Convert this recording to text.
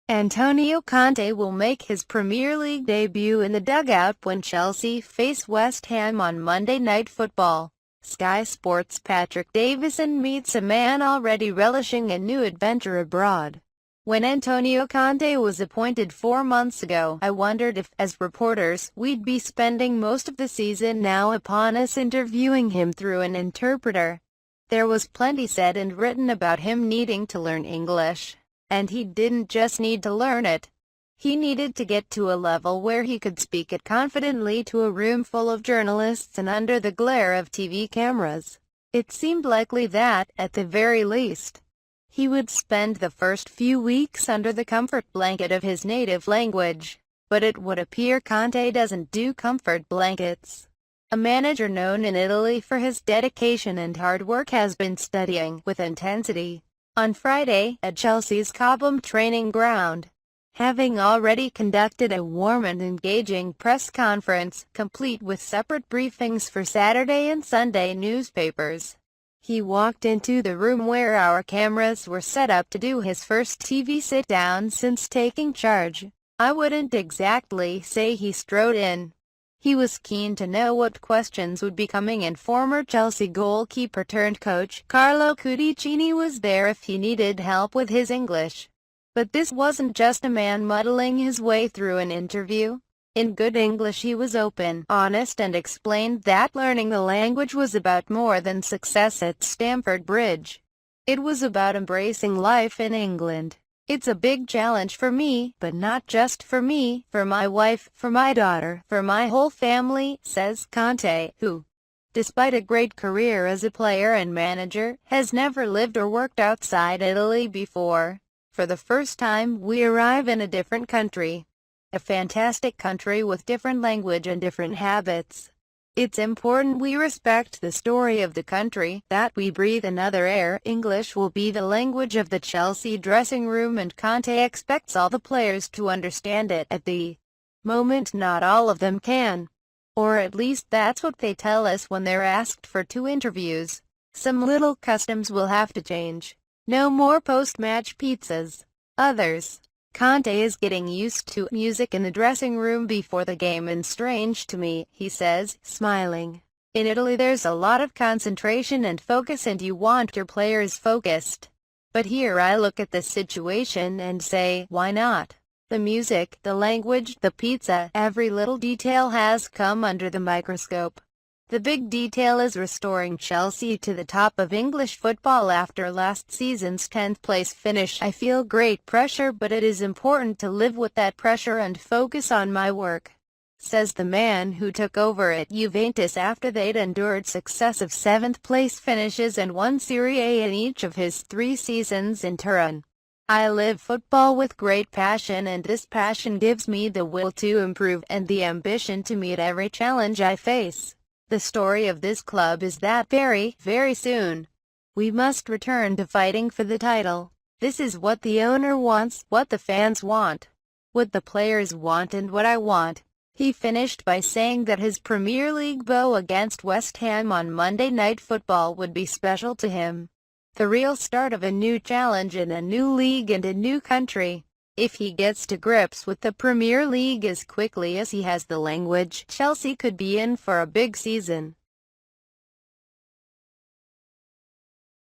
Antonio Conte will make his Premier League debut in the dugout when Chelsea face West Ham on Monday Night Football. Sky Sports' Patrick Davison meets a man already relishing a new adventure abroad. When Antonio Conte was appointed 4 months ago, I wondered if, as reporters, we'd be spending most of the season now upon us interviewing him through an interpreter. There was plenty said and written about him needing to learn English. And he didn't just need to learn it. He needed to get to a level where he could speak it confidently to a room full of journalists and under the glare of TV cameras. It seemed likely that, at the very least, he would spend the first few weeks under the comfort blanket of his native language. But it would appear Conte doesn't do comfort blankets. A manager known in Italy for his dedication and hard work has been studying with intensity on Friday at Chelsea's Cobham training ground, having already conducted a warm and engaging press conference, complete with separate briefings for Saturday and Sunday newspapers. He walked into the room where our cameras were set up to do his first TV sit-down since taking charge. I wouldn't exactly say he strode in. He was keen to know what questions would be coming, and former Chelsea goalkeeper-turned-coach Carlo Cudicini was there if he needed help with his English. But this wasn't just a man muddling his way through an interview. In good English he was open, honest, and explained that learning the language was about more than success at Stamford Bridge. It was about embracing life in England. It's a big challenge for me, but not just for me, for my wife, for my daughter, for my whole family, says Conte, who, despite a great career as a player and manager, has never lived or worked outside Italy before. For the first time, we arrive in a different country. A fantastic country with different language and different habits. It's important we respect the story of the country, that we breathe another air. English will be the language of the Chelsea dressing room, and Conte expects all the players to understand it. At the moment, not all of them can. Or at least that's what they tell us when they're asked for 2 interviews. Some little customs will have to change. No more post-match pizzas. Others. Conte is getting used to music in the dressing room before the game, and strange to me, he says, smiling. In Italy there's a lot of concentration and focus, and you want your players focused. But here I look at the situation and say, why not? The music, the language, the pizza, every little detail has come under the microscope. The big detail is restoring Chelsea to the top of English football after last season's 10th place finish. I feel great pressure, but it is important to live with that pressure and focus on my work, says the man who took over at Juventus after they'd endured successive 7th place finishes and won Serie A in each of his 3 seasons in Turin. I live football with great passion, and this passion gives me the will to improve and the ambition to meet every challenge I face. The story of this club is that very, very soon, we must return to fighting for the title. This is what the owner wants, what the fans want, what the players want, and what I want. He finished by saying that his Premier League bow against West Ham on Monday Night Football would be special to him. The real start of a new challenge in a new league and a new country. If he gets to grips with the Premier League as quickly as he has the language, Chelsea could be in for a big season.